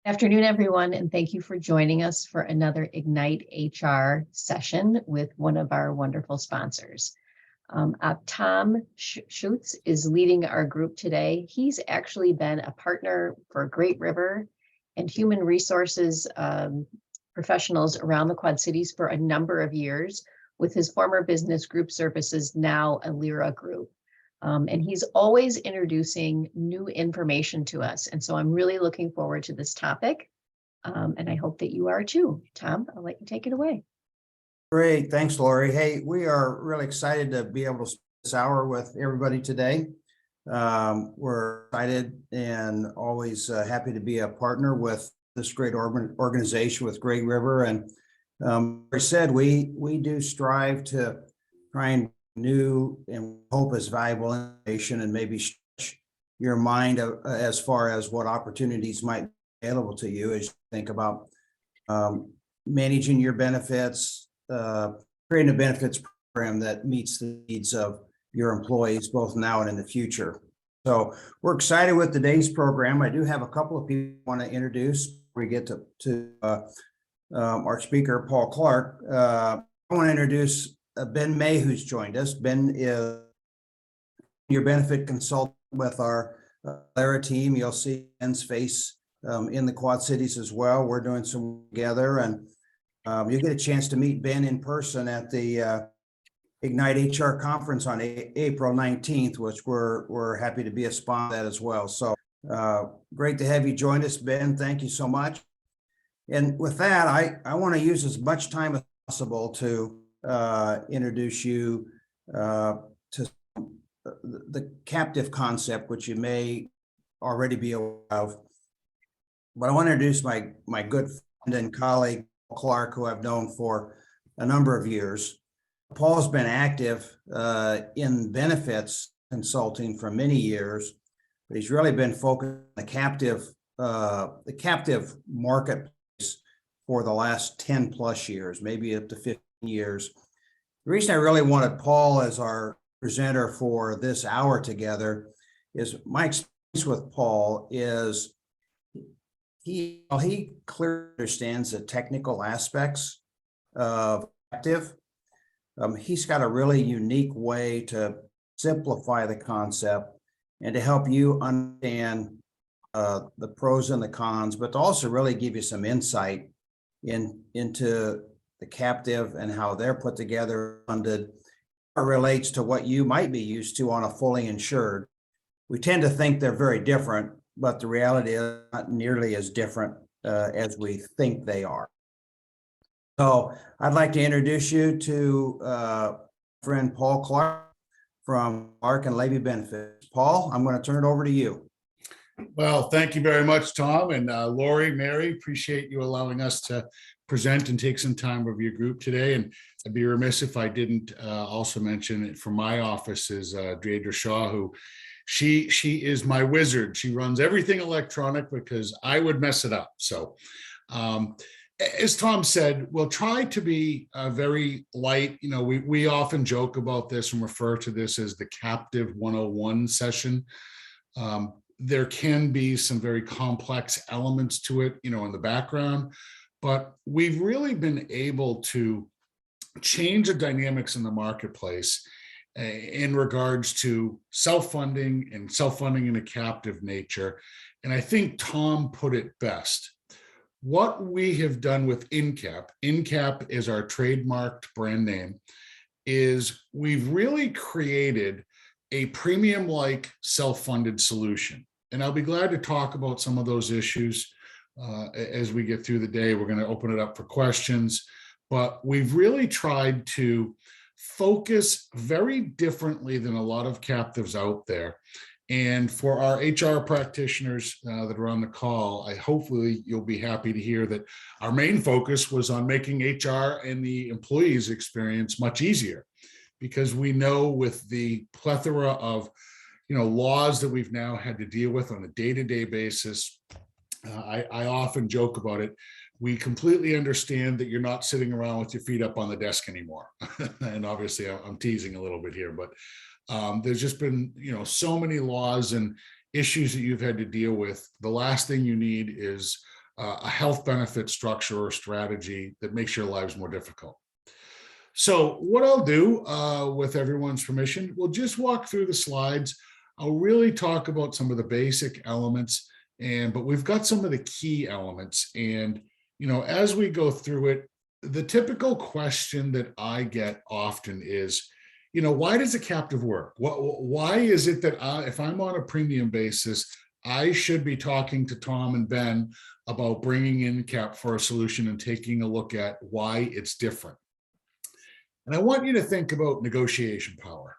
Afternoon, everyone, and thank you for joining us for another Ignite HR session with one of our wonderful sponsors. Tom Schutz is leading our group today. He's actually been a partner for GRHRA and human resources professionals around the Quad Cities for a number of years with his former business Group Services, now Alera Group. And he's always introducing new information to us. And so I'm really looking forward to this topic. And I hope that you are too. Tom, I'll let you take it away. Great. Thanks, Lori. Hey, we are really excited to be able to spend this hour with everybody today. We're excited and always happy to be a partner with this great organization with GRHRA. And like I said, we do strive to try and new and hope is valuable information and maybe stretch your mind as far as what opportunities might be available to you as you think about managing your benefits, creating a benefits program that meets the needs of your employees both now and in the future. So we're excited with today's program. I do have a couple of people I want to introduce before we get to our speaker, Paul Clark. I want to introduce Ben May, who's joined us. Ben is your benefit consultant with our Alera team. You'll see Ben's face in the Quad Cities as well. We're doing some together, and you get a chance to meet Ben in person at the Ignite HR conference on April 19th, which we're happy to be a sponsor of that as well. So great to have you join us, Ben. Thank you so much. And with that, I want to use as much time as possible to introduce you to the captive concept, which you may already be aware of. But I want to introduce my good friend and colleague, Paul Clark, who I've known for a number of years. Paul's been active in benefits consulting for many years, but he's really been focused on the captive marketplace for the last 10 plus years, maybe up to 15 years. The reason I really wanted Paul as our presenter for this hour together is my experience with Paul is he clearly understands the technical aspects of captive. He's got a really unique way to simplify the concept and to help you understand the pros and the cons, but to also really give you some insight into the captive and how they're put together, funded, relates to what you might be used to on a fully insured. We tend to think they're very different, but the reality is not nearly as different as we think they are. So I'd like to introduce you to friend Paul Clark from Clark and Levy Benefits. Paul, I'm going to turn it over to you. Well, thank you very much, Tom, and Lori, Mary, appreciate you allowing us to present and take some time with your group today. And I'd be remiss if I didn't also mention it from my office is Deirdre Shaw, who she is my wizard. She runs everything electronic because I would mess it up. So as Tom said, we'll try to be very light. You know, we often joke about this and refer to this as the Captive 101 session. There can be some very complex elements to it, you know, in the background, but we've really been able to change the dynamics in the marketplace in regards to self-funding in a captive nature. And I think Tom put it best. What we have done with InCap is our trademarked brand name, is we've really created a premium-like self-funded solution. And I'll be glad to talk about some of those issues as we get through the day. We're going to open it up for questions, but we've really tried to focus very differently than a lot of captives out there. And for our HR practitioners that are on the call, hopefully you'll be happy to hear that our main focus was on making HR and the employees' experience much easier, because we know with the plethora of laws that we've now had to deal with on a day-to-day basis, I often joke about it. We completely understand that you're not sitting around with your feet up on the desk anymore. And obviously I'm teasing a little bit here, but there's just been, so many laws and issues that you've had to deal with. The last thing you need is a health benefit structure or strategy that makes your lives more difficult. So what I'll do, with everyone's permission, we'll just walk through the slides. I'll really talk about some of the basic elements, but we've got some of the key elements. And, as we go through it, the typical question that I get often is, why does a captive work? Why is it that if I'm on a premium basis, I should be talking to Tom and Ben about bringing in cap for a solution and taking a look at why it's different? And I want you to think about negotiation power.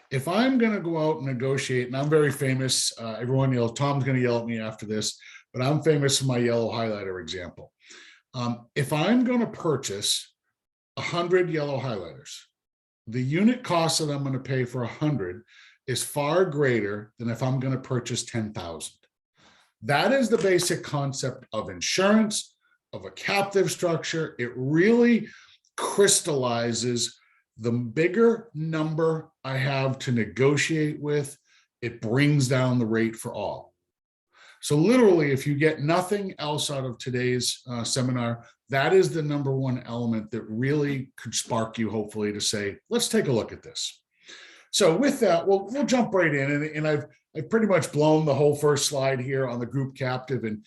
If I'm going to go out and negotiate, and I'm very famous, everyone yells, Tom's going to yell at me after this, but I'm famous for my yellow highlighter example. If I'm going to purchase 100 yellow highlighters, the unit cost that I'm going to pay for 100 is far greater than if I'm going to purchase 10,000. That is the basic concept of insurance, of a captive structure. It really crystallizes the bigger number I have to negotiate with, it brings down the rate for all. So literally, if you get nothing else out of today's seminar, that is the number one element that really could spark you, hopefully, to say, let's take a look at this. So with that, we'll jump right in. And I've pretty much blown the whole first slide here on the group captive. And,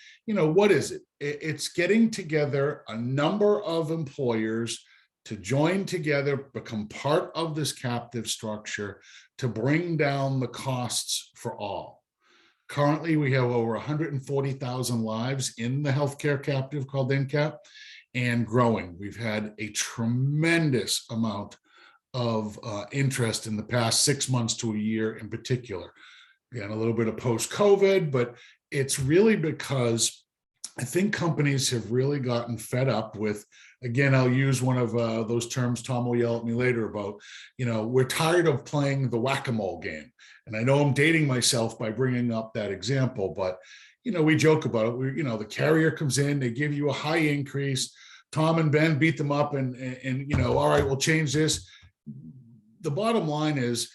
what is it? It's getting together a number of employers to join together, become part of this captive structure to bring down the costs for all. Currently, we have over 140,000 lives in the healthcare captive called NCAP and growing. We've had a tremendous amount of interest in the past 6 months to a year in particular. Again, a little bit of post-COVID, but it's really because I think companies have really gotten fed up with, again, I'll use one of those terms Tom will yell at me later about, we're tired of playing the whack-a-mole game. And I know I'm dating myself by bringing up that example, but, we joke about it. The carrier comes in, they give you a high increase. Tom and Ben beat them up and all right, we'll change this. The bottom line is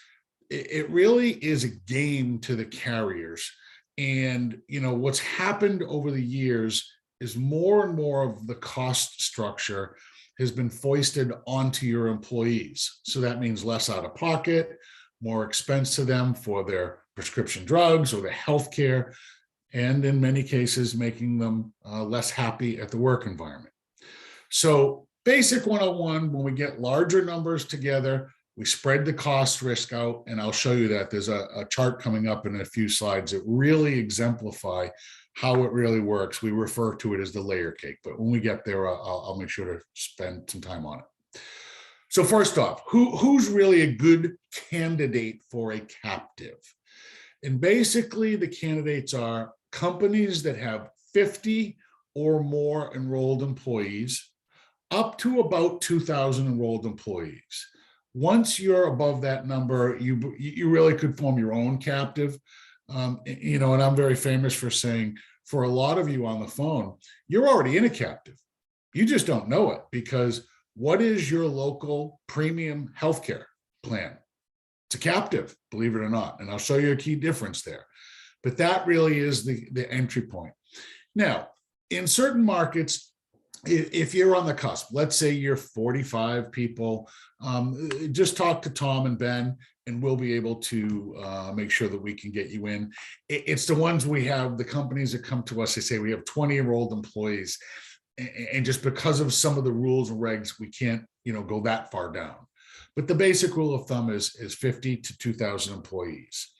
it really is a game to the carriers. And, what's happened over the years is more and more of the cost structure has been foisted onto your employees. So that means less out of pocket, more expense to them for their prescription drugs or their healthcare, and in many cases, making them less happy at the work environment. So basic 101, when we get larger numbers together, we spread the cost risk out, and I'll show you that. There's a chart coming up in a few slides that really exemplify how it really works. We refer to it as the layer cake, but when we get there, I'll make sure to spend some time on it. So first off, who's really a good candidate for a captive? And basically the candidates are companies that have 50 or more enrolled employees, up to about 2,000 enrolled employees. Once you're above that number, you really could form your own captive. And I'm very famous for saying, for a lot of you on the phone, you're already in a captive. You just don't know it, because what is your local premium healthcare plan? It's a captive, believe it or not. And I'll show you a key difference there. But that really is the entry point. Now, in certain markets, if you're on the cusp, let's say you're 45 people, just talk to Tom and Ben, and we'll be able to make sure that we can get you in. It's the ones we have, the companies that come to us, they say we have 20 enrolled employees. And just because of some of the rules and regs, we can't, go that far down. But the basic rule of thumb is 50 to 2,000 employees.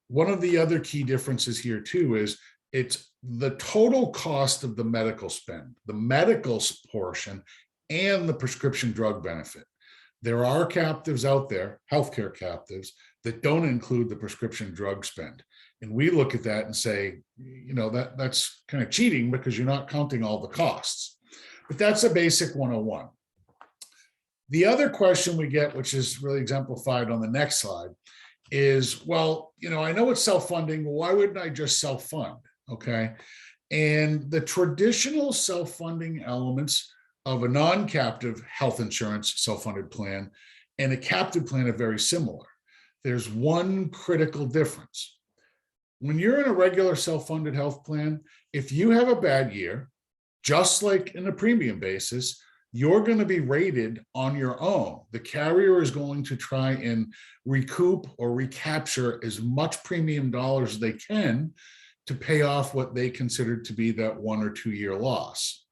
One of the other key differences here too is it's the total cost of the medical spend, the medical portion, and the prescription drug benefit. There are captives out there, healthcare captives, that don't include the prescription drug spend. And we look at that and say, that's kind of cheating, because you're not counting all the costs. But that's a basic 101. The other question we get, which is really exemplified on the next slide, is, well, I know it's self-funding. Why wouldn't I just self-fund? Okay. And the traditional self-funding elements of a non-captive health insurance self-funded plan and a captive plan are very similar. There's one critical difference. When you're in a regular self-funded health plan, if you have a bad year, just like in a premium basis, you're going to be rated on your own. The carrier is going to try and recoup or recapture as much premium dollars as they can to pay off what they consider to be that 1 or 2 year loss.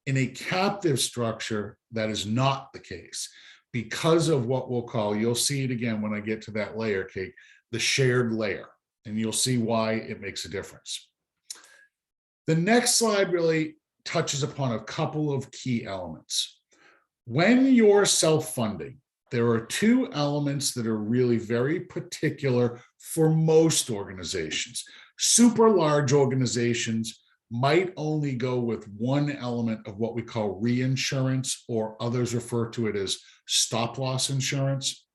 In a captive structure, that is not the case because of what we'll call, you'll see it again when I get to that layer cake, the shared layer, and you'll see why it makes a difference. The next slide really touches upon a couple of key elements. When you're self-funding, there are 2 elements that are really very particular for most organizations. Super large organizations might only go with one element of what we call reinsurance, or others refer to it as stop-loss insurance.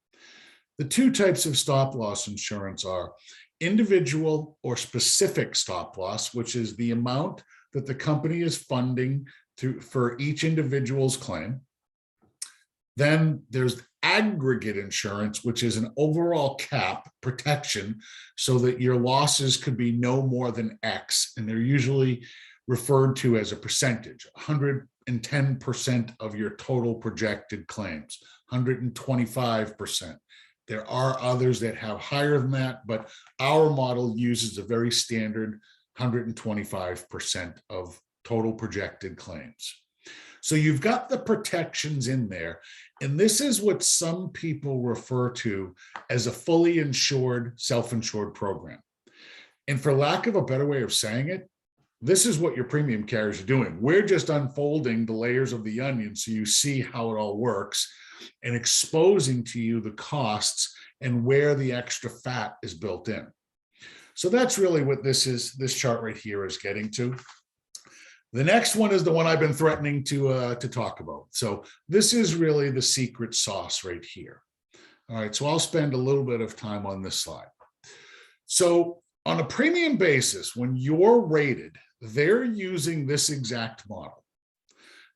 The 2 types of stop-loss insurance are individual or specific stop-loss, which is the amount that the company is funding for each individual's claim. Then there's aggregate insurance, which is an overall cap protection so that your losses could be no more than X. And they're usually referred to as a percentage, 110% of your total projected claims, 125%. There are others that have higher than that, but our model uses a very standard 125% of total projected claims. So you've got the protections in there, and this is what some people refer to as a fully insured, self-insured program. And for lack of a better way of saying it, this is what your premium carriers are doing. We're just unfolding the layers of the onion so you see how it all works and exposing to you the costs and where the extra fat is built in. So that's really what this chart right here is getting to. The next one is the one I've been threatening to talk about. So this is really the secret sauce right here. All right, so I'll spend a little bit of time on this slide. So on a premium basis, when you're rated, they're using this exact model.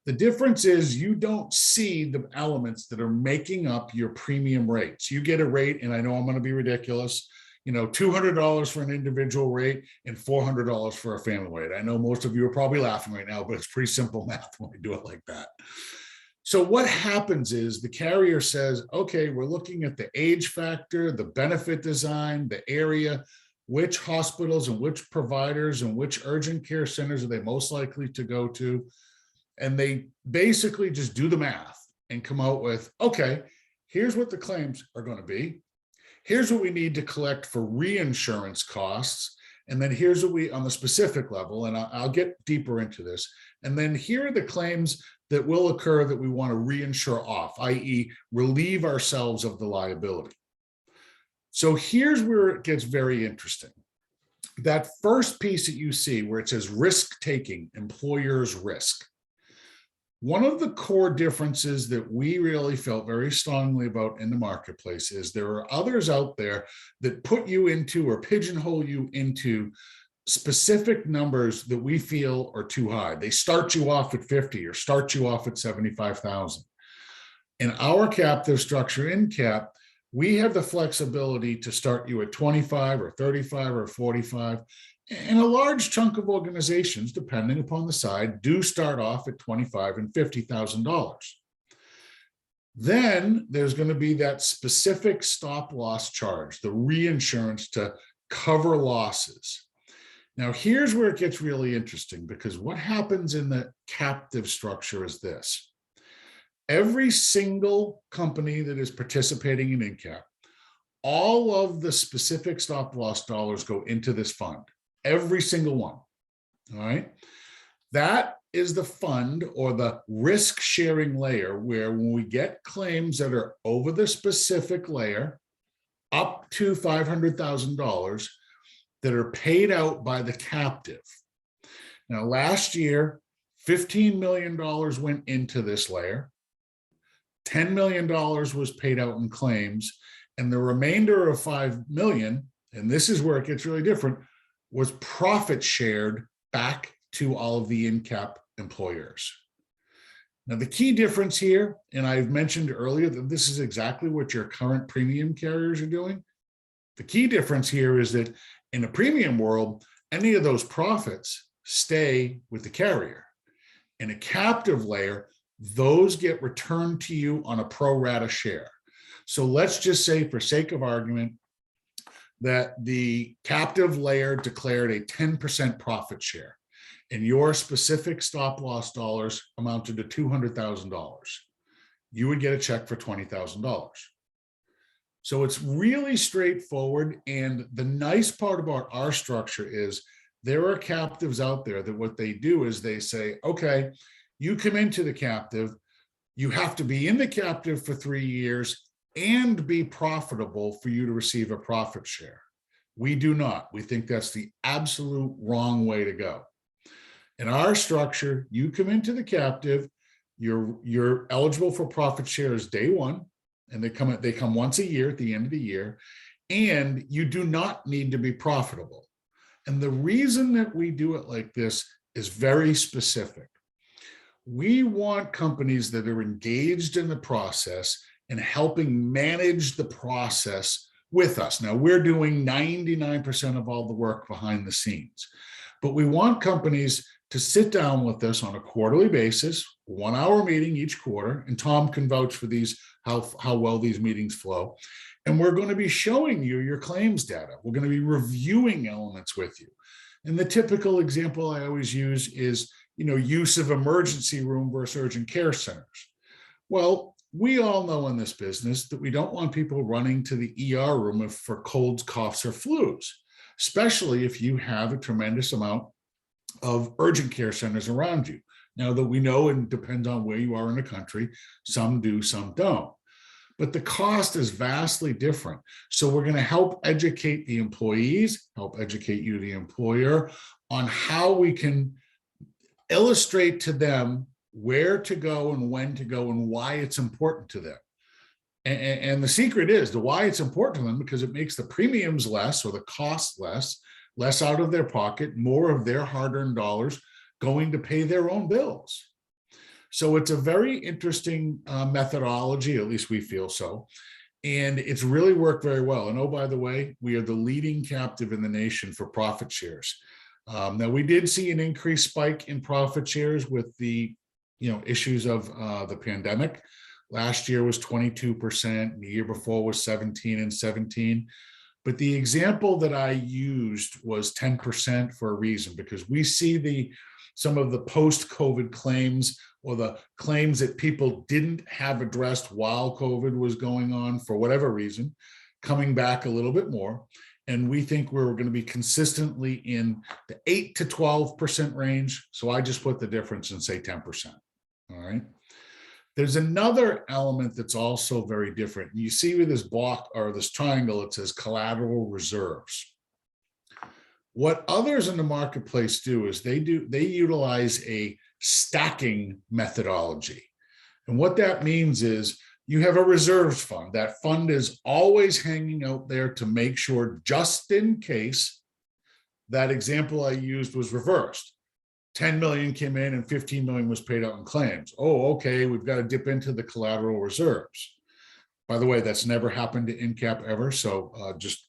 The difference is you don't see the elements that are making up your premium rates. You get a rate, and I know I'm going to be ridiculous, $200 for an individual rate and $400 for a family rate. I know most of you are probably laughing right now, but it's pretty simple math when we do it like that. So what happens is the carrier says, okay, we're looking at the age factor, the benefit design, the area, which hospitals and which providers and which urgent care centers are they most likely to go to? And they basically just do the math and come out with, okay, here's what the claims are going to be. Here's what we need to collect for reinsurance costs. And then here's what we, on the specific level, and I'll get deeper into this. And then here are the claims that will occur that we want to reinsure off, i.e. relieve ourselves of the liability. So here's where it gets very interesting. That first piece that you see where it says risk taking, employer's risk. One of the core differences that we really felt very strongly about in the marketplace is there are others out there that put you into or pigeonhole you into specific numbers that we feel are too high. They start you off at 50 or start you off at 75,000. In our captive structure in cap, we have the flexibility to start you at 25 or 35 or 45. And a large chunk of organizations, depending upon the side, do start off at $25,000 and $50,000. Then there's going to be that specific stop loss charge, the reinsurance to cover losses. Now, here's where it gets really interesting, because what happens in the captive structure is this. Every single company that is participating in INCAP, all of the specific stop loss dollars go into this fund. Every single one. All right. That is the fund or the risk sharing layer where when we get claims that are over the specific layer up to $500,000 that are paid out by the captive. Now, last year, $15 million went into this layer. $10 million was paid out in claims, and the remainder of $5 million, and this is where it gets really different, was profit shared back to all of the INCAP employers. Now, the key difference here, and I've mentioned earlier that this is exactly what your current premium carriers are doing. The key difference here is that In a premium world, any of those profits stay with the carrier. In a captive layer, those get returned to you on a pro rata share. So let's just say, for sake of argument, that the captive layer declared a 10% profit share, and your specific stop loss dollars amounted to $200,000. You would get a check for $20,000. So it's really straightforward. And the nice part about our structure is there are captives out there that what they do is they say, okay, you come into the captive, you have to be in the captive for 3 years and be profitable for you to receive a profit share. We do not. We think that's the absolute wrong way to go. In our structure, you come into the captive, you're eligible for profit shares day one, and they come once a year at the end of the year, and you do not need to be profitable. And the reason that we do it like this is very specific. We want companies that are engaged in the process and helping manage the process with us. Now, we're doing 99% of all the work behind the scenes, but we want companies to sit down with us on a quarterly basis, 1 hour meeting each quarter, and Tom can vouch for these, how well these meetings flow. And we're going to be showing you your claims data. We're going to be reviewing elements with you. And the typical example I always use is, use of emergency room versus urgent care centers. Well, we all know in this business that we don't want people running to the ER room for colds, coughs, or flus, especially if you have a tremendous amount of urgent care centers around you. Now, that we know, and depends on where you are in the country, some do, some don't. But the cost is vastly different. So we're going to help educate the employees, help educate you, the employer, on how we can illustrate to them where to go and when to go and why it's important to them. And the secret is the why it's important to them, because it makes the premiums less, or the cost less out of their pocket, more of their hard-earned dollars going to pay their own bills. So it's a very interesting methodology, at least we feel so. And it's really worked very well. And oh, by the way, we are the leading captive in the nation for profit shares. Now, we did see an increased spike in profit shares with the issues of the pandemic. Last year was 22%. The year before was 17 and 17. But the example that I used was 10% for a reason, because we see some of the post-COVID claims, or the claims that people didn't have addressed while COVID was going on for whatever reason, coming back a little bit more. And we think we're going to be consistently in the 8 to 12% range. So I just put the difference and say 10%. All right. There's another element that's also very different. You see with this block, or this triangle, it says collateral reserves. What others in the marketplace do is they utilize a stacking methodology. And what that means is you have a reserves fund. That fund is always hanging out there to make sure, just in case that example I used was reversed. 10 million came in and 15 million was paid out in claims. Oh, okay, we've got to dip into the collateral reserves. By the way, that's never happened to InCap ever. So just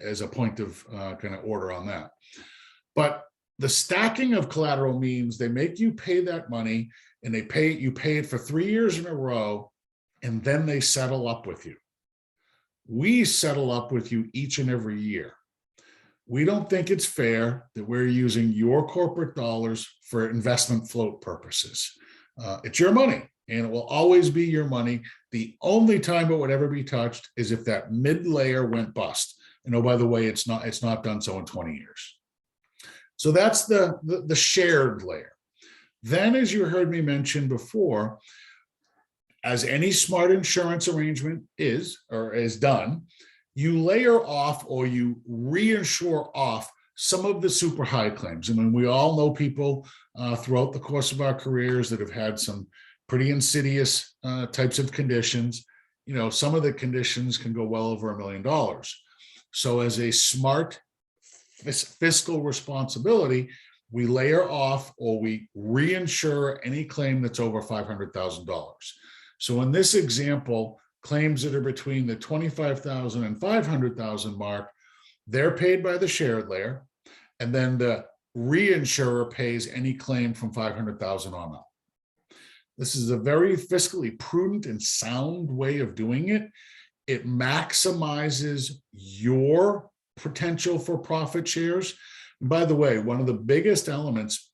as a point of kind of order on that. But the stacking of collateral means they make you pay that money, and you pay it for 3 years in a row, and then they settle up with you. We settle up with you each and every year. We don't think it's fair that we're using your corporate dollars for investment float purposes. It's your money, and it will always be your money. The only time it would ever be touched is if that mid layer went bust. And oh, by the way, it's not done so in 20 years. So that's the shared layer. Then, as you heard me mention before, as any smart insurance arrangement is done, you layer off, or you reinsure off, some of the super high claims. I mean, we all know people throughout the course of our careers that have had some pretty insidious types of conditions. Some of the conditions can go well over $1 million. So as a smart fiscal responsibility, we layer off, or we reinsure any claim that's over $500,000. So in this example, claims that are between the $25,000 and $500,000 mark, They're paid by the shared layer, and then the reinsurer pays any claim from 500,000 on up. This is a very fiscally prudent and sound way of doing it. It maximizes your potential for profit shares. And by the way, one of the biggest elements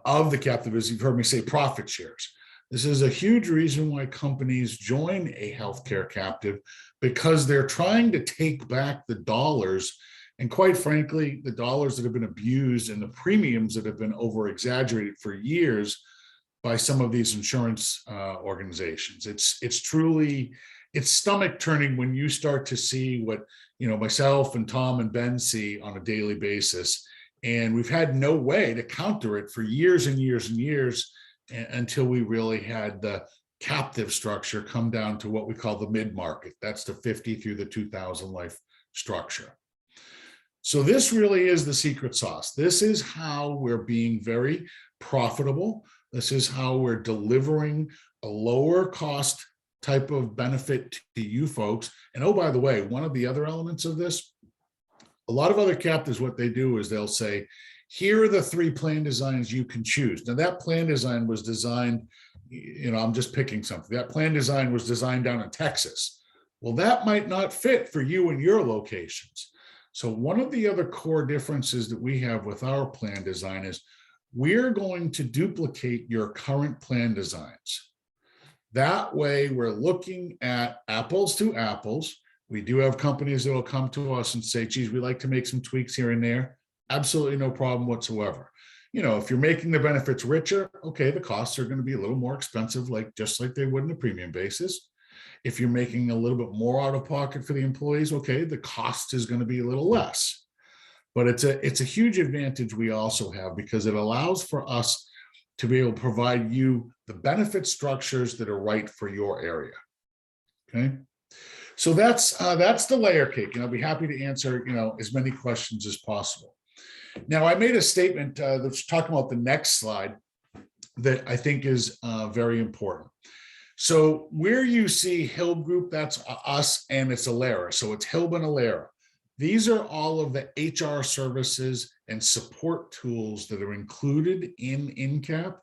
of the captive is, you've heard me say, profit shares. This is a huge reason why companies join a healthcare captive, because they're trying to take back the dollars, and quite frankly, the dollars that have been abused and the premiums that have been over exaggerated for years by some of these insurance organizations. It's truly, it's stomach turning when you start to see what, you know, myself and Tom and Ben see on a daily basis. And we've had no way to counter it for years and years and years, until we really had the captive structure come down to what we call the mid-market. That's the 50 through the 2,000 life structure. So this really is the secret sauce. This is how we're being very profitable. This is how we're delivering a lower cost type of benefit to you folks. And oh, by the way, one of the other elements of this, a lot of other captives, what they do is they'll say, here are the 3 plan designs you can choose. Now that plan design was designed, you know, I'm just picking something. That plan design was designed down in Texas. Well, that might not fit for you and your locations. So one of the other core differences that we have with our plan design is we're going to duplicate your current plan designs. That way we're looking at apples to apples. We do have companies that will come to us and say, geez, we'd like to make some tweaks here and there. Absolutely no problem whatsoever. You know, if you're making the benefits richer, okay, the costs are going to be a little more expensive, just like they would in a premium basis. If you're making a little bit more out of pocket for the employees, okay, the cost is going to be a little less. But it's a huge advantage we also have, because it allows for us to be able to provide you the benefit structures that are right for your area. Okay. So that's the layer cake, and I'll be happy to answer, you know, as many questions as possible. Now, I made a statement that's talking about the next slide that I think is very important. So where you see Hill Group, that's us, and it's Alera. So it's Hill and Alera. These are all of the HR services and support tools that are included in INCAP.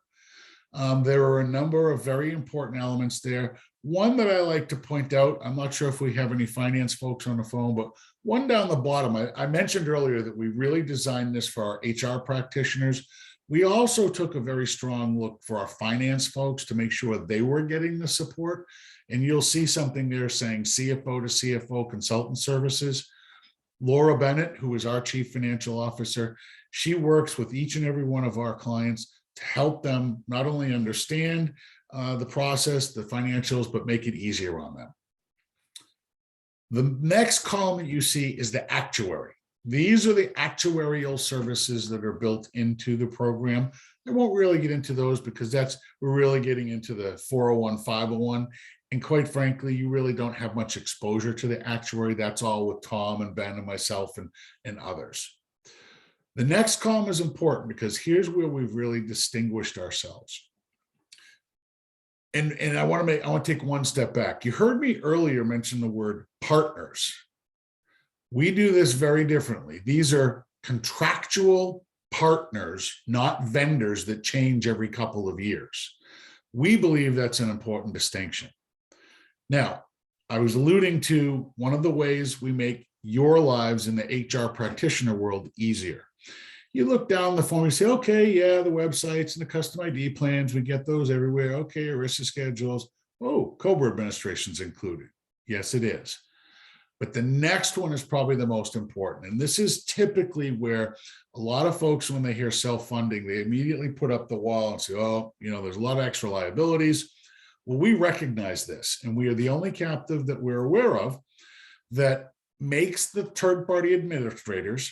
There are a number of very important elements there. One that I like to point out, I'm not sure if we have any finance folks on the phone, but one down the bottom, I mentioned earlier that we really designed this for our HR practitioners. We also took a very strong look for our finance folks to make sure they were getting the support. And you'll see something there saying CFO to CFO consultant services. Laura Bennett, who is our Chief Financial Officer, she works with each and every one of our clients to help them not only understand the process, the financials, but make it easier on them. The next column that you see is the actuary. These are the actuarial services that are built into the program. I won't really get into those because we're really getting into the 401, 501. And quite frankly, you really don't have much exposure to the actuary. That's all with Tom and Ben and myself and others. The next column is important because here's where we've really distinguished ourselves. And I want to take one step back. You heard me earlier mention the word partners. We do this very differently. These are contractual partners, not vendors that change every couple of years. We believe that's an important distinction. Now, I was alluding to one of the ways we make your lives in the HR practitioner world easier. You look down the form, you say, okay, yeah, the websites and the custom ID plans, we get those everywhere. Okay, ERISA schedules. Oh, COBRA administration's included. Yes, it is. But the next one is probably the most important. And this is typically where a lot of folks, when they hear self-funding, they immediately put up the wall and say, oh, you know, there's a lot of extra liabilities. Well, we recognize this, and we are the only captive that we're aware of that makes the third-party administrators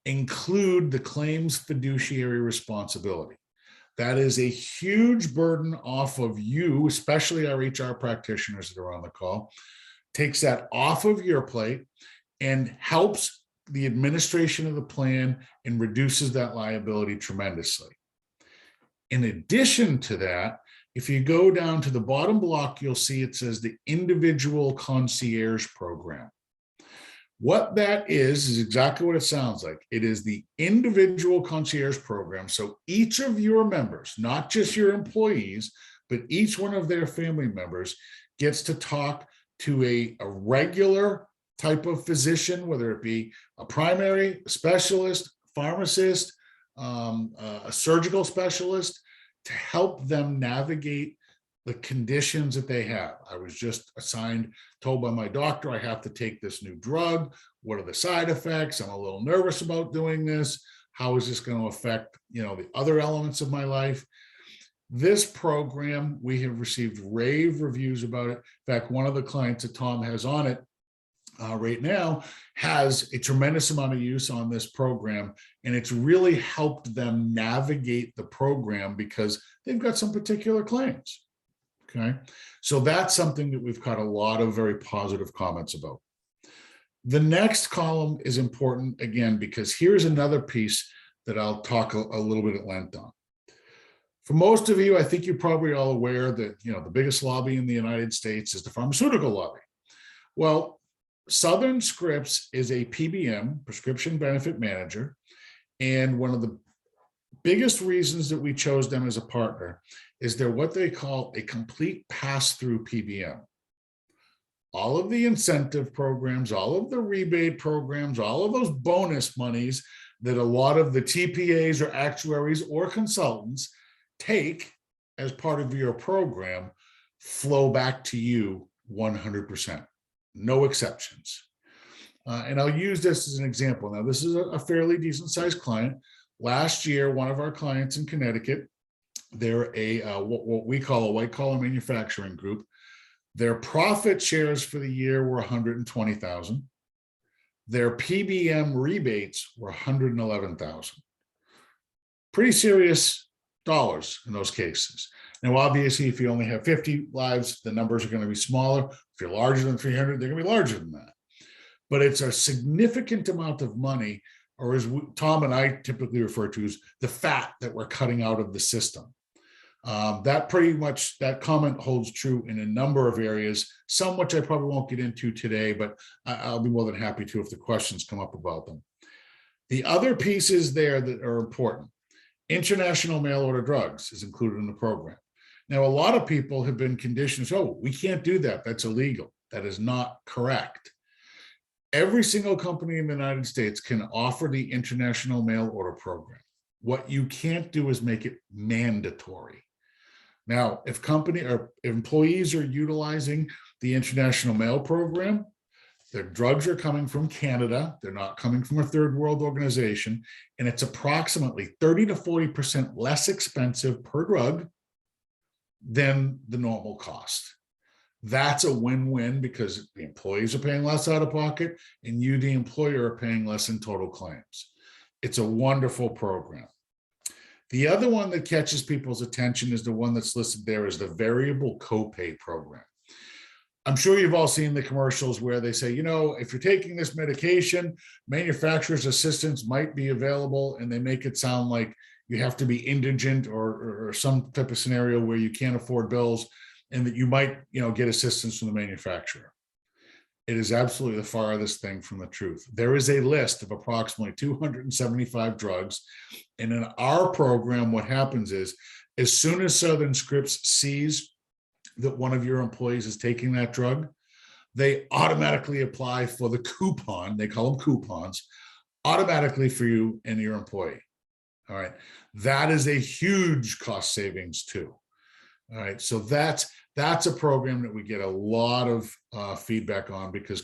include the claims fiduciary responsibility. That is a huge burden off of you, especially our HR practitioners that are on the call. Takes that off of your plate and helps the administration of the plan and reduces that liability tremendously. In addition to that, if you go down to the bottom block, you'll see it says the individual concierge program. What that is exactly what it sounds like. It is the individual concierge program. So each of your members, not just your employees, but each one of their family members gets to talk to a regular type of physician, whether it be a primary, a specialist, pharmacist, a surgical specialist, to help them navigate the conditions that they have. I was just told by my doctor, I have to take this new drug. What are the side effects? I'm a little nervous about doing this. How is this going to affect, the other elements of my life? This program, we have received rave reviews about it. In fact, one of the clients that Tom has on it right now has a tremendous amount of use on this program, and it's really helped them navigate the program because they've got some particular claims. Okay, so that's something that we've got a lot of very positive comments about. The next column is important again, because here's another piece that I'll talk a little bit at length on. For most of you, I think you're probably all aware that, the biggest lobby in the United States is the pharmaceutical lobby. Well, Southern Scripts is a PBM, prescription benefit manager, and one of the biggest reasons that we chose them as a partner is they're what they call a complete pass-through PBM. All of the incentive programs, all of the rebate programs, all of those bonus monies that a lot of the TPAs or actuaries or consultants take as part of your program flow back to you 100%, no exceptions. And I'll use this as an example. Now, this is a fairly decent sized client. Last year, one of our clients in Connecticut, they're what we call a white collar manufacturing group. Their profit shares for the year were $120,000. Their PBM rebates were $111,000. Pretty serious dollars in those cases. Now, obviously, if you only have 50 lives, the numbers are going to be smaller. If you're larger than 300, they're going to be larger than that. But it's a significant amount of money, or as Tom and I typically refer to as the fat that we're cutting out of the system. That comment holds true in a number of areas, some which I probably won't get into today, but I'll be more than happy to if the questions come up about them. The other pieces there that are important, international mail order drugs is included in the program. Now, a lot of people have been conditioned, we can't do that. That's illegal. That is not correct. Every single company in the United States can offer the international mail order program. What you can't do is make it mandatory. Now, if company or employees are utilizing the international mail program, their drugs are coming from Canada. They're not coming from a third world organization. And it's approximately 30 to 40% less expensive per drug than the normal cost. That's a win-win because the employees are paying less out of pocket and you, the employer, are paying less in total claims. It's a wonderful program. The other one that catches people's attention is the one that's listed there as the variable copay program. I'm sure you've all seen the commercials where they say, if you're taking this medication, manufacturer's assistance might be available, and they make it sound like you have to be indigent or some type of scenario where you can't afford bills and that you might, get assistance from the manufacturer. It is absolutely the farthest thing from the truth. There is a list of approximately 275 drugs. And in our program, what happens is, as soon as Southern Scripts sees that one of your employees is taking that drug, they automatically apply for the coupon. They call them coupons, automatically for you and your employee. All right. That is a huge cost savings too. All right. So that's a program that we get a lot of feedback on because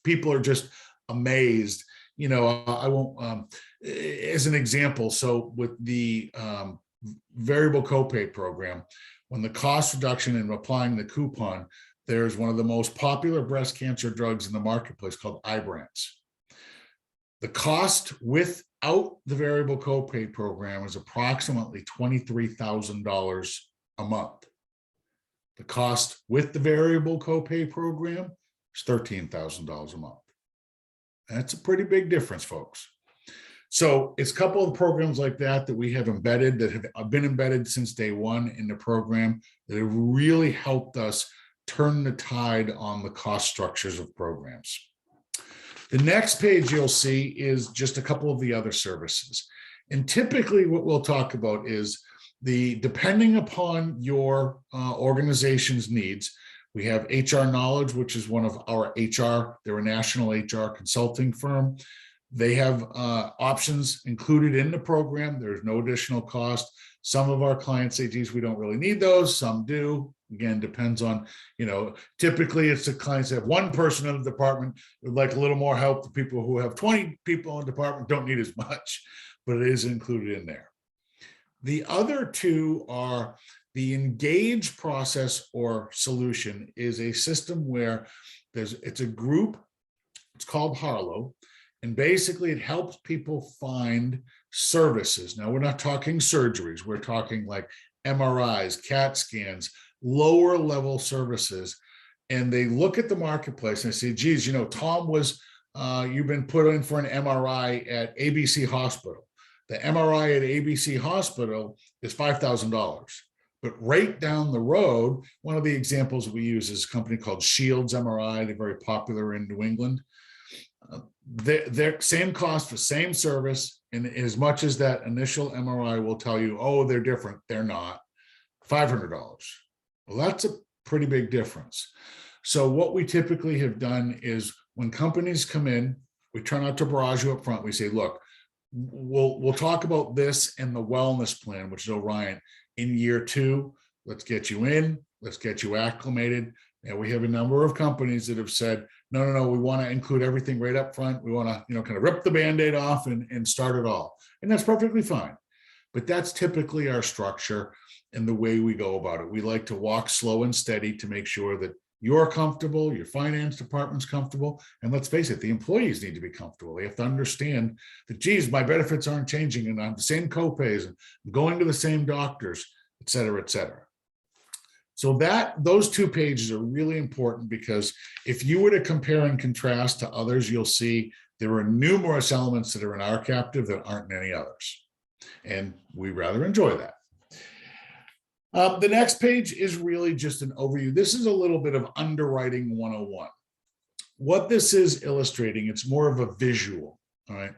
people are just amazed. I won't, as an example, so with the variable copay program, when the cost reduction and applying the coupon, there's one of the most popular breast cancer drugs in the marketplace called Ibrance. The cost without the variable copay program is approximately $23,000 a month. The cost with the variable copay program is $13,000 a month. That's a pretty big difference, folks. So it's a couple of programs like that we have embedded, that have been embedded since day one in the program, that have really helped us turn the tide on the cost structures of programs. The next page you'll see is just a couple of the other services. And typically what we'll talk about is depending upon your organization's needs, we have HR Knowledge, which is one of our HR, they're a national HR consulting firm. They have options included in the program. There's no additional cost. Some of our clients say, geez, we don't really need those. Some do. Again, depends on, typically it's the clients that have one person in the department would like a little more help. The people who have 20 people in the department don't need as much, but it is included in there. The other two are the Engage process or solution is a system where it's a group, it's called Harlow, and basically it helps people find services. Now, we're not talking surgeries, we're talking like MRIs, CAT scans, lower level services. And they look at the marketplace and they say, geez, Tom you've been put in for an MRI at ABC Hospital. The MRI at ABC Hospital is $5,000. But right down the road, one of the examples we use is a company called Shields MRI. They're very popular in New England. They're same cost for same service. And as much as that initial MRI will tell you, oh, they're different, they're not. $500. Well, that's a pretty big difference. So what we typically have done is when companies come in, we try not to barrage you up front. We say, look, we'll talk about this and the wellness plan, which is Orion, in year 2. Let's get you in, let's get you acclimated. And we have a number of companies that have said, no, we want to include everything right up front. We want to, kind of rip the Band-Aid off and start it all. And that's perfectly fine. But that's typically our structure and the way we go about it. We like to walk slow and steady to make sure that you're comfortable, your finance department's comfortable. And let's face it, the employees need to be comfortable. They have to understand that, geez, my benefits aren't changing and I'm the same copays and I'm going to the same doctors, et cetera, et cetera. So those 2 pages are really important because if you were to compare and contrast to others, you'll see there are numerous elements that are in our captive that aren't in any others. And we rather enjoy that. The next page is really just an overview. This is a little bit of underwriting 101. What this is illustrating, it's more of a visual, all right?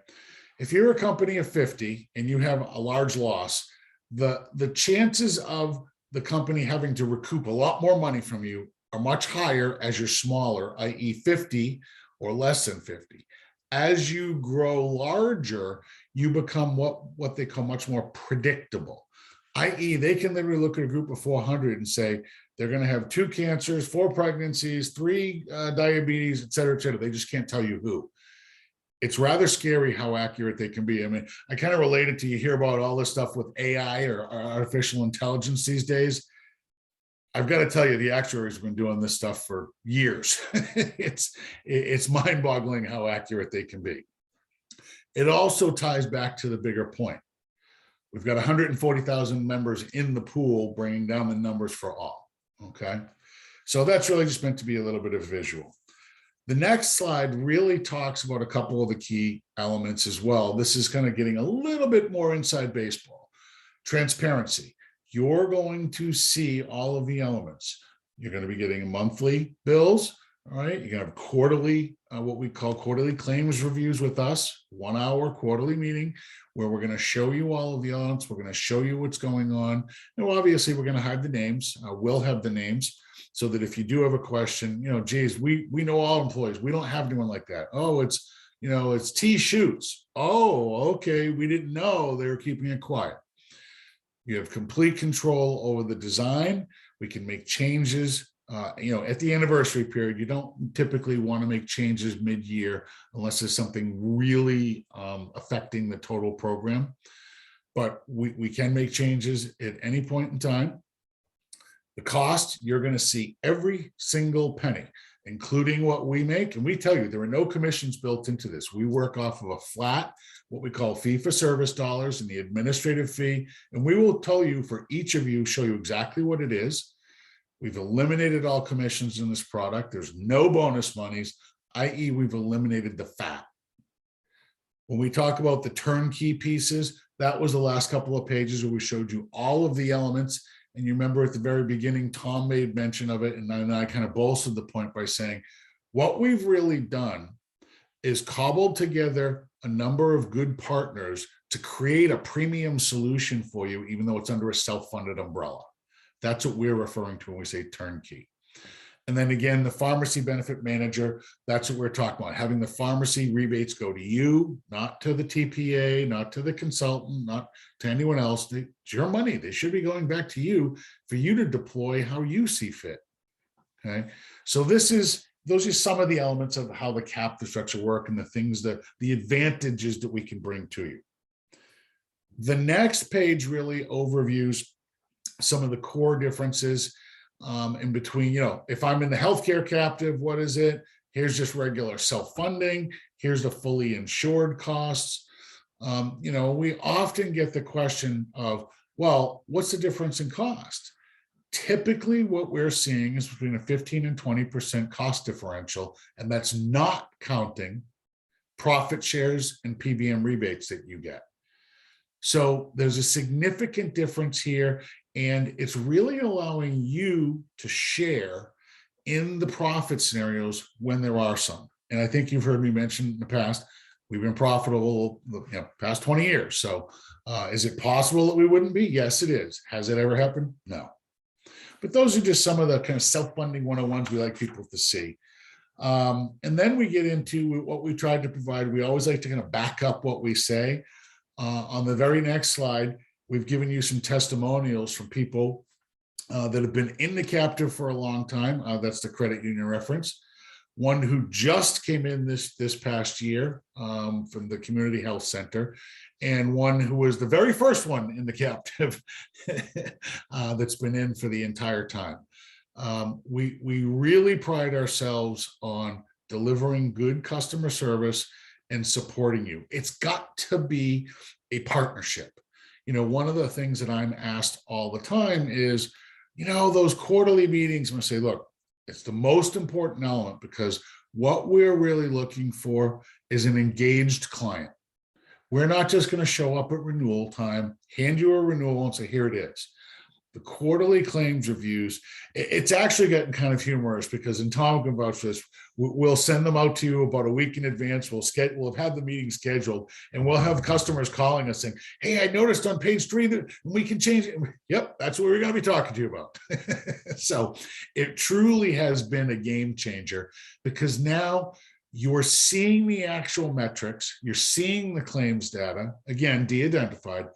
If you're a company of 50 and you have a large loss, the chances of the company having to recoup a lot more money from you are much higher as you're smaller, i.e. 50 or less than 50. As you grow larger, you become what they call much more predictable, i.e. they can literally look at a group of 400 and say, they're going to have 2 cancers, 4 pregnancies, 3 diabetes, et cetera, et cetera. They just can't tell you who. It's rather scary how accurate they can be. I mean, I kind of relate it to, you hear about all this stuff with AI or artificial intelligence these days. I've got to tell you, the actuaries have been doing this stuff for years. It's mind-boggling how accurate they can be. It also ties back to the bigger point. We've got 140,000 members in the pool, bringing down the numbers for all, okay? So that's really just meant to be a little bit of visual. The next slide really talks about a couple of the key elements as well. This is kind of getting a little bit more inside baseball. Transparency. You're going to see all of the elements. You're going to be getting monthly bills, all right? You're going to have quarterly, what we call quarterly claims reviews with us, 1-hour quarterly meeting where we're going to show you all of the elements. We're going to show you what's going on. And obviously we're going to hide the names. We'll have the names so that if you do have a question, geez, we know all employees. We don't have anyone like that. Oh, it's T Shoots. Oh, okay. We didn't know they were keeping it quiet. You have complete control over the design. We can make changes. At the anniversary period, you don't typically want to make changes mid-year unless there's something really affecting the total program. But we can make changes at any point in time. The cost, you're going to see every single penny, including what we make. And we tell you, there are no commissions built into this. We work off of a flat, what we call fee for service dollars and the administrative fee. And we will tell you for each of you, show you exactly what it is. We've eliminated all commissions in this product. There's no bonus monies, i.e. we've eliminated the fat. When we talk about the turnkey pieces, that was the last couple of pages where we showed you all of the elements. And you remember at the very beginning, Tom made mention of it, and I kind of bolstered the point by saying, what we've really done is cobbled together a number of good partners to create a premium solution for you, even though it's under a self-funded umbrella. That's what we're referring to when we say turnkey. And then again, the pharmacy benefit manager, that's what we're talking about, having the pharmacy rebates go to you, not to the TPA, not to the consultant, not to anyone else. It's your money. They should be going back to you for you to deploy how you see fit. Okay, so those are some of the elements of how the captive structure work and the things the advantages that we can bring to you. The next page really overviews some of the core differences in between, if I'm in the healthcare captive, what is it? Here's just regular self-funding. Here's the fully insured costs. We often get the question of, well, what's the difference in cost? Typically, what we're seeing is between a 15 and 20% cost differential, and that's not counting profit shares and PBM rebates that you get. So there's a significant difference here, and it's really allowing you to share in the profit scenarios when there are some. And I think you've heard me mention in the past, we've been profitable past 20 years. So is it possible that we wouldn't be? Yes, it is. Has it ever happened? No. But those are just some of the kind of self-funding 101s we like people to see. And then we get into what we tried to provide. We always like to kind of back up what we say. On the very next slide, we've given you some testimonials from people that have been in the captive for a long time. That's the credit union reference. One who just came in this past year from the community health center, and one who was the very first one in the captive that's been in for the entire time. We really pride ourselves on delivering good customer service and supporting you. It's got to be a partnership. One of the things that I'm asked all the time is, those quarterly meetings, I'm going to say, look, it's the most important element, because what we're really looking for is an engaged client. We're not just going to show up at renewal time, hand you a renewal and say, here it is. The quarterly claims reviews, it's actually getting kind of humorous, because in Tom can vouch for this, we'll send them out to you about a week in advance. We'll have had the meeting scheduled, and we'll have customers calling us saying, hey, I noticed on page 3 that we can change it. Yep, that's what we're going to be talking to you about. So it truly has been a game changer, because now you're seeing the actual metrics, you're seeing the claims data, again, de-identified,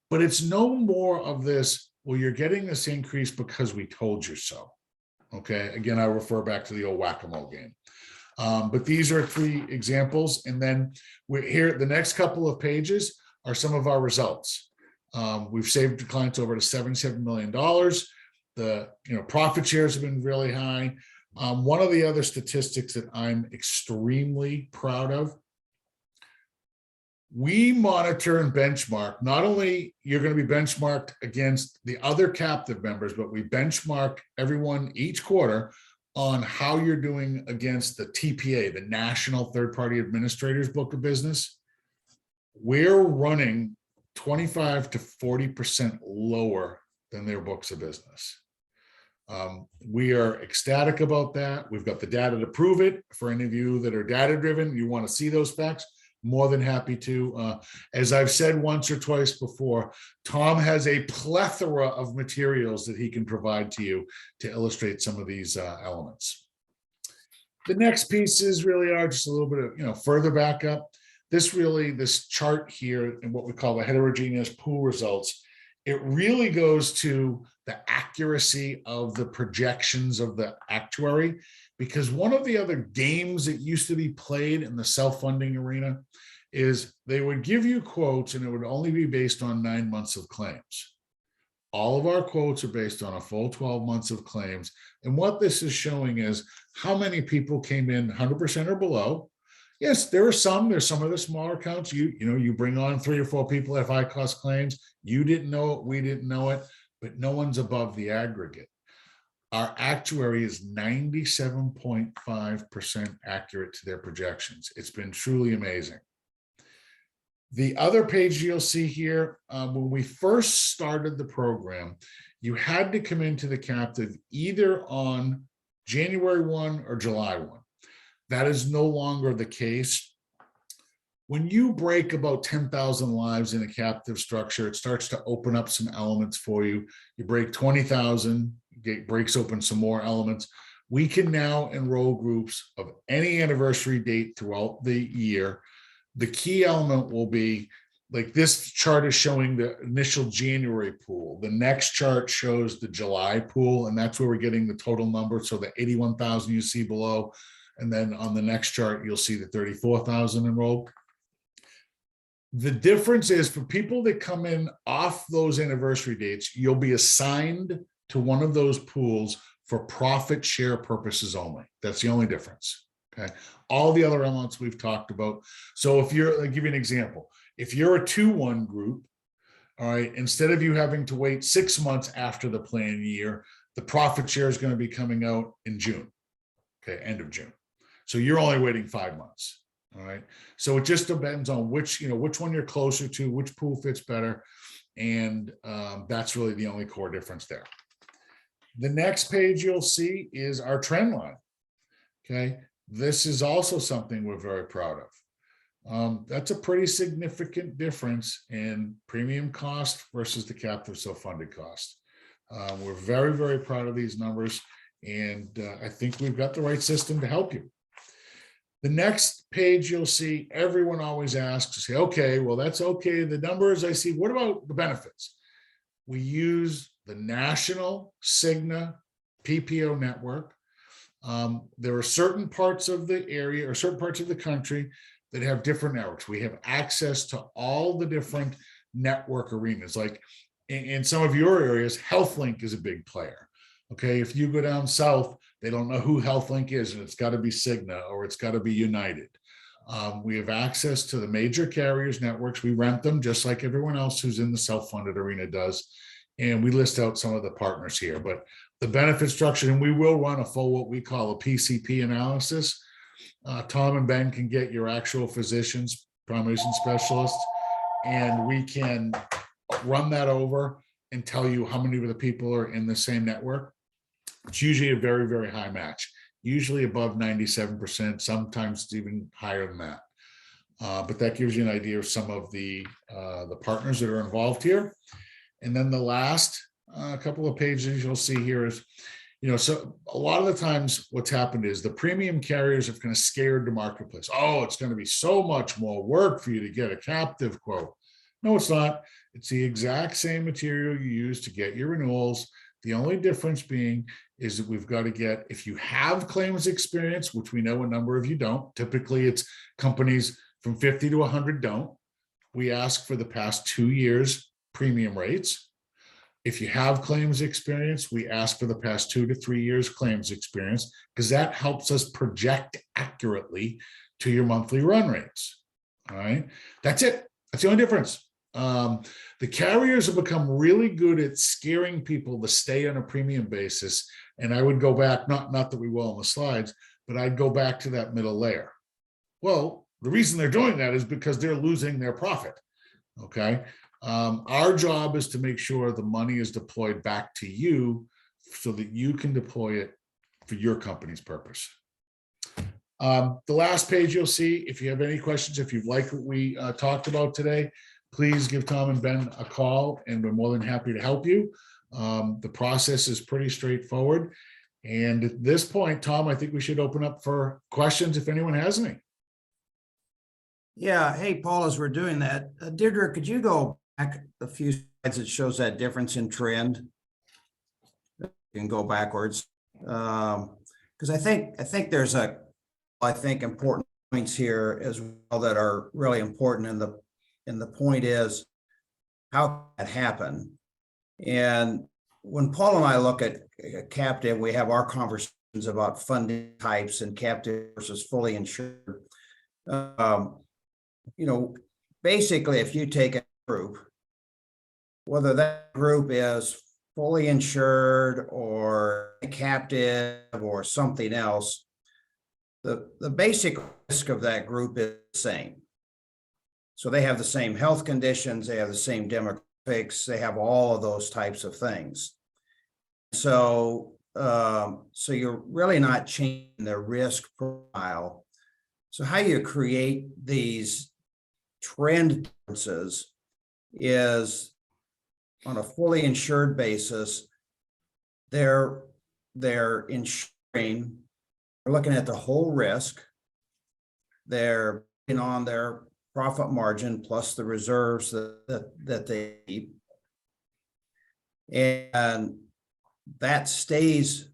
but it's no more of this, well, you're getting this increase because we told you so. Okay, again, I refer back to the old whack-a-mole game. But these are 3 examples. And then we're here, the next couple of pages are some of our results. We've saved the clients over to $77 million. The profit shares have been really high. One of the other statistics that I'm extremely proud of, we monitor and benchmark, not only you're going to be benchmarked against the other captive members, but we benchmark everyone each quarter on how you're doing against the TPA, the National Third-Party Administrators book of business. We're running 25 to 40% lower than their books of business. We are ecstatic about that. We've got the data to prove it. For any of you that are data-driven, you want to see those facts, more than happy to. As I've said once or twice before, Tom has a plethora of materials that he can provide to you to illustrate some of these elements. The next pieces really are just a little bit of, further back up. This chart here and what we call the heterogeneous pool results, it really goes to the accuracy of the projections of the actuary. Because one of the other games that used to be played in the self-funding arena is they would give you quotes and it would only be based on 9 months of claims. All of our quotes are based on a full 12 months of claims. And what this is showing is how many people came in 100% or below. Yes, there's some of the smaller accounts. You bring on 3 or 4 people that have high cost claims. You didn't know it, we didn't know it, but no one's above the aggregate. Our actuary is 97.5% accurate to their projections. It's been truly amazing. The other page you'll see here, when we first started the program, you had to come into the captive either on January 1 or July 1. That is no longer the case. When you break about 10,000 lives in a captive structure, it starts to open up some elements for you. You break 20,000, it breaks open some more elements. We can now enroll groups of any anniversary date throughout the year. The key element will be, like this chart is showing the initial January pool. The next chart shows the July pool, and that's where we're getting the total number. So the 81,000 you see below, and then on the next chart, you'll see the 34,000 enrolled. The difference is for people that come in off those anniversary dates, you'll be assigned to one of those pools for profit share purposes only. That's the only difference. Okay. All the other elements we've talked about. So if you're, I'll give you an example. If you're a 2-1 group, all right, instead of you having to wait 6 months after the plan year, the profit share is going to be coming out in June. Okay, end of June. So you're only waiting 5 months. All right. So it just depends on which one you're closer to, which pool fits better. And that's really the only core difference there. The next page you'll see is our trend line. Okay. This is also something we're very proud of. That's a pretty significant difference in premium cost versus the captive self-funded cost. We're very, very proud of these numbers, and I think we've got the right system to help you. The next page you'll see, everyone always asks, say, okay, well, that's okay. The numbers I see, what about the benefits? We use the national Cigna PPO network. There are certain parts of the area or certain parts of the country that have different networks. We have access to all the different network arenas. Like in some of your areas, HealthLink is a big player. Okay, if you go down south, they don't know who HealthLink is, and it's got to be Cigna or it's got to be United. We have access to the major carriers networks. We rent them just like everyone else who's in the self-funded arena does. And we list out some of the partners here, but the benefit structure, and we will run a full, what we call a PCP analysis. Tom and Ben can get your actual physicians, primary and specialists, and we can run that over and tell you how many of the people are in the same network. It's usually a very, very high match, usually above 97%, sometimes it's even higher than that. But that gives you an idea of some of the partners that are involved here. And then the last couple of pages you'll see here is, so a lot of the times what's happened is the premium carriers have kind of scared the marketplace. Oh, it's going to be so much more work for you to get a captive quote. No, it's not. It's the exact same material you use to get your renewals. The only difference being is that we've got to get, if you have claims experience, which we know a number of you don't, typically it's companies from 50 to 100 don't. We ask for the past 2 years premium rates. If you have claims experience, we ask for the past 2 to 3 years claims experience, because that helps us project accurately to your monthly run rates. All right, that's it. That's the only difference. The carriers have become really good at scaring people to stay on a premium basis. And I would go back, not that we will on the slides, but I'd go back to that middle layer. Well, the reason they're doing that is because they're losing their profit. Okay. Our job is to make sure the money is deployed back to you so that you can deploy it for your company's purpose. The last page you'll see, if you have any questions, if you've liked what we talked about today, please give Tom and Ben a call, and we're more than happy to help you. The process is pretty straightforward. And at this point, Tom, I think we should open up for questions if anyone has any. Yeah. Hey, Paul, as we're doing that, Deirdre, could you go back a few slides that shows that difference in trend? You can go backwards. Because I think there's important points here as well that are really important, and the point is, how can that happen? And when Paul and I look at captive, we have our conversations about funding types and captive versus fully insured. Basically, if you take a group, whether that group is fully insured or captive or something else, the basic risk of that group is the same. So they have the same health conditions, they have the same demographics, they have all of those types of things. So you're really not changing the risk profile. So how you create these trend differences is on a fully insured basis, they're insuring, they're looking at the whole risk. They're in on their profit margin plus the reserves that they keep. And that stays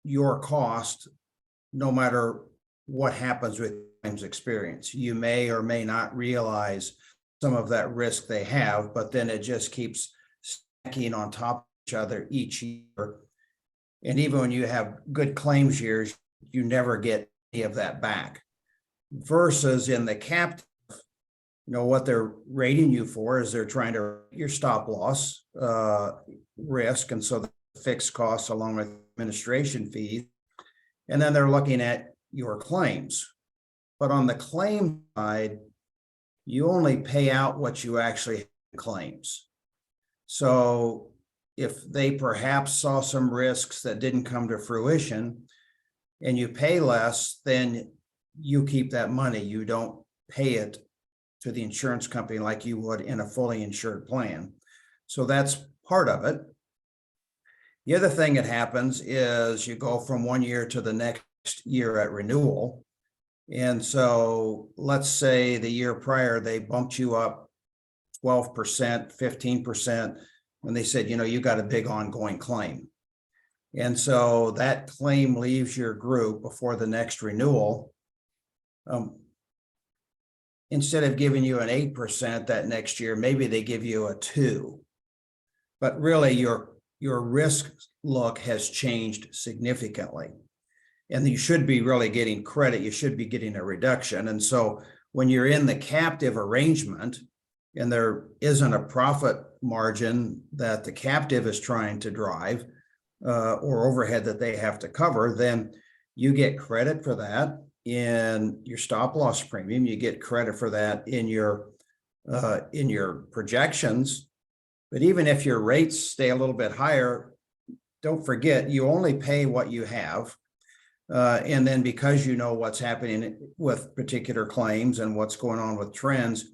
your cost no matter what happens with claims experience. You may or may not realize some of that risk they have, but then it just keeps stacking on top of each other each year. And even when you have good claims years, you never get any of that back. Versus in the captive, what they're rating you for is they're trying to rate your stop loss risk, and so the fixed costs along with administration fees, and then they're looking at your claims. But on the claim side, you only pay out what you actually have in claims. So if they perhaps saw some risks that didn't come to fruition and you pay less, then you keep that money. You don't pay it to the insurance company like you would in a fully insured plan. So that's part of it. The other thing that happens is you go from one year to the next year at renewal. And so let's say the year prior, they bumped you up 12%, 15%, and they said, you got a big ongoing claim. And so that claim leaves your group before the next renewal. Instead of giving you an 8% that next year, maybe they give you a 2%. But really your risk look has changed significantly. And you should be really getting credit. You should be getting a reduction. And so when you're in the captive arrangement and there isn't a profit margin that the captive is trying to drive or overhead that they have to cover, then you get credit for that in your stop loss premium. You get credit for that in your projections. But even if your rates stay a little bit higher, don't forget you only pay what you have. And then because you know what's happening with particular claims and what's going on with trends,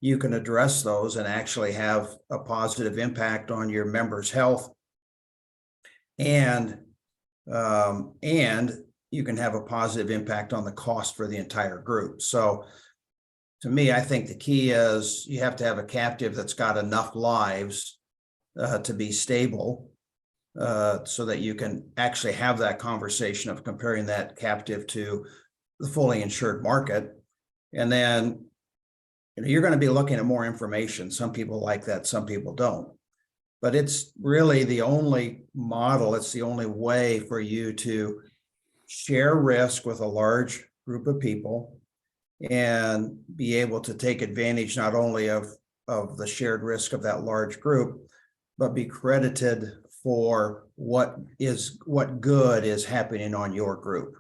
you can address those and actually have a positive impact on your members' health. And you can have a positive impact on the cost for the entire group. So to me, I think the key is you have to have a captive that's got enough lives to be stable. So that you can actually have that conversation of comparing that captive to the fully insured market. And then you're going to be looking at more information. Some people like that, some people don't. But it's really the only model, it's the only way for you to share risk with a large group of people and be able to take advantage not only of the shared risk of that large group, but be credited for what good is happening on your group.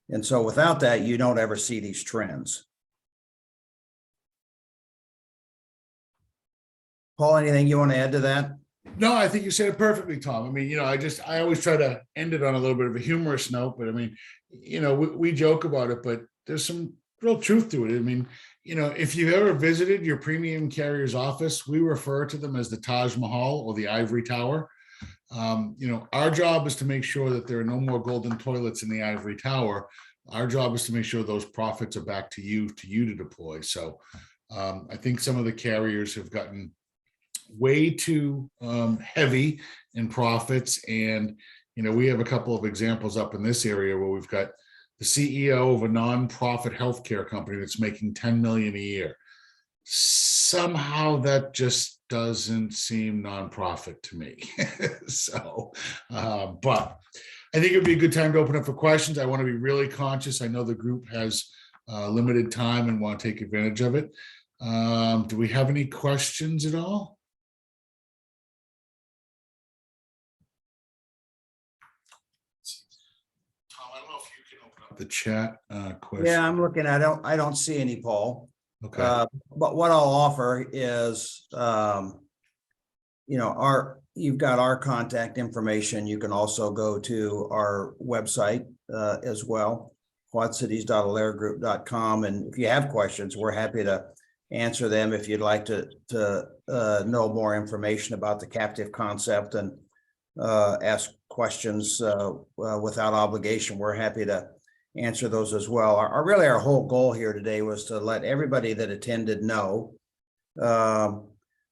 And so without that, you don't ever see these trends. Paul, anything you want to add to that? No, I think you said it perfectly, Tom. I mean, I always try to end it on a little bit of a humorous note, but I mean, we joke about it, but there's some real truth to it. I mean, if you've ever visited your premium carrier's office, we refer to them as the Taj Mahal or the Ivory Tower. Our job is to make sure that there are no more golden toilets in the ivory tower. Our job is to make sure those profits are back to you to deploy. So I think some of the carriers have gotten way too heavy in profits. And, we have a couple of examples up in this area where we've got the CEO of a nonprofit healthcare company that's making $10 million a year. Somehow that just doesn't seem nonprofit to me. So, but I think it'd be a good time to open up for questions. I want to be really conscious. I know the group has limited time and want to take advantage of it. Do we have any questions at all? Tom, I don't know if you can open up the chat question. Yeah, I'm looking. I don't see any, Paul. Okay. But what I'll offer is, you've got our contact information. You can also go to our website as well, quadcities.aleragroup.com. And if you have questions, we're happy to answer them if you'd like to know more information about the captive concept and ask questions without obligation. We're happy to answer those as well. Really our whole goal here today was to let everybody that attended know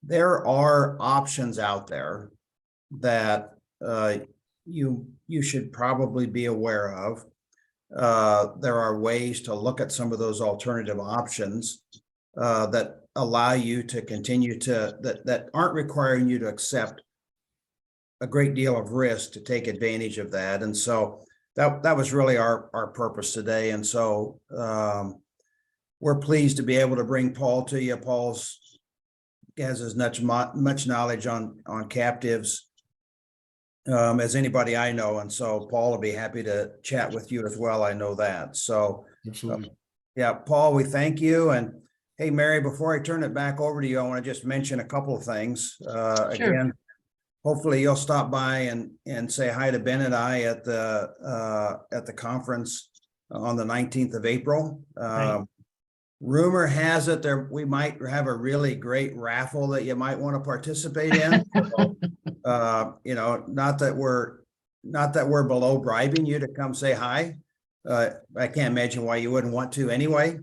there are options out there that you should probably be aware of. There are ways to look at some of those alternative options that allow you to continue to, that aren't requiring you to accept a great deal of risk to take advantage of that. And so that was really our purpose today. And so we're pleased to be able to bring Paul to you. Paul's has as much knowledge on captives as anybody I know. And so Paul will be happy to chat with you as well. I know that. So Absolutely. yeah, Paul, we thank you. And hey, Mary, before I turn it back over to you, I want to just mention a couple of things. Again, hopefully you'll stop by and say hi to Ben and I at the conference on the 19th of April. Right. Rumor has it we might have a really great raffle that you might want to participate in. You know, not that we're below bribing you to come say hi. I can't imagine why you wouldn't want to anyway.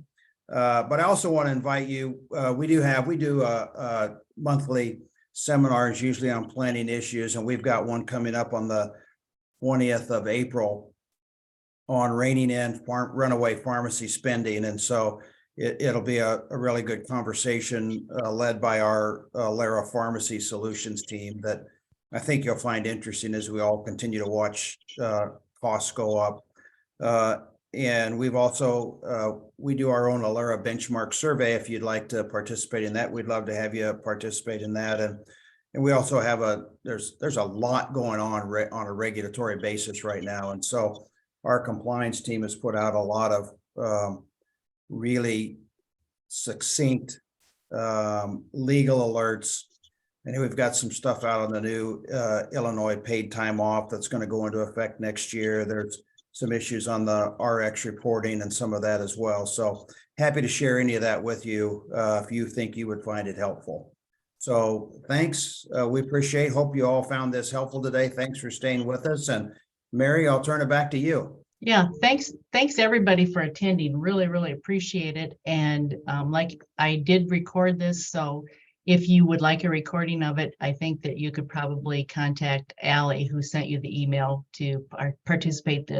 But I also want to invite you. We do a monthly seminars usually on planning issues, and we've got one coming up on the 20th of April on reining in runaway pharmacy spending. And so it'll be a really good conversation led by our Alera Pharmacy Solutions team that I think you'll find interesting as we all continue to watch costs go up. And we've also, we do our own Alera benchmark survey. If you'd like to participate in that, we'd love to have you participate in that. And we also have there's a lot going on a regulatory basis right now. And so our compliance team has put out a lot of really succinct legal alerts. And we've got some stuff out on the new Illinois paid time off that's going to go into effect next year. There's some issues on the RX reporting and some of that as well. So happy to share any of that with you if you think you would find it helpful. So thanks. We appreciate, hope you all found this helpful today. Thanks for staying with us. And Mary, I'll turn it back to you. Yeah, thanks everybody for attending. Really appreciate it. And like I did record this, so if you would like a recording of it, I think that you could probably contact Allie, who sent you the email to participate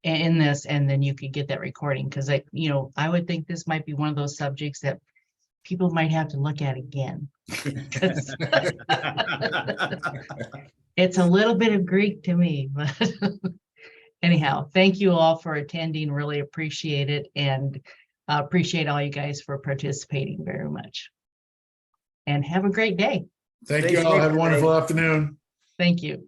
in this, and then you could get that recording, because I would think this might be one of those subjects that people might have to look at again. It's a little bit of Greek to me, but anyhow, thank you all for attending. Really appreciate it, and appreciate all you guys for participating very much. And have a great day. Thank you all. Have a wonderful afternoon. Thank you.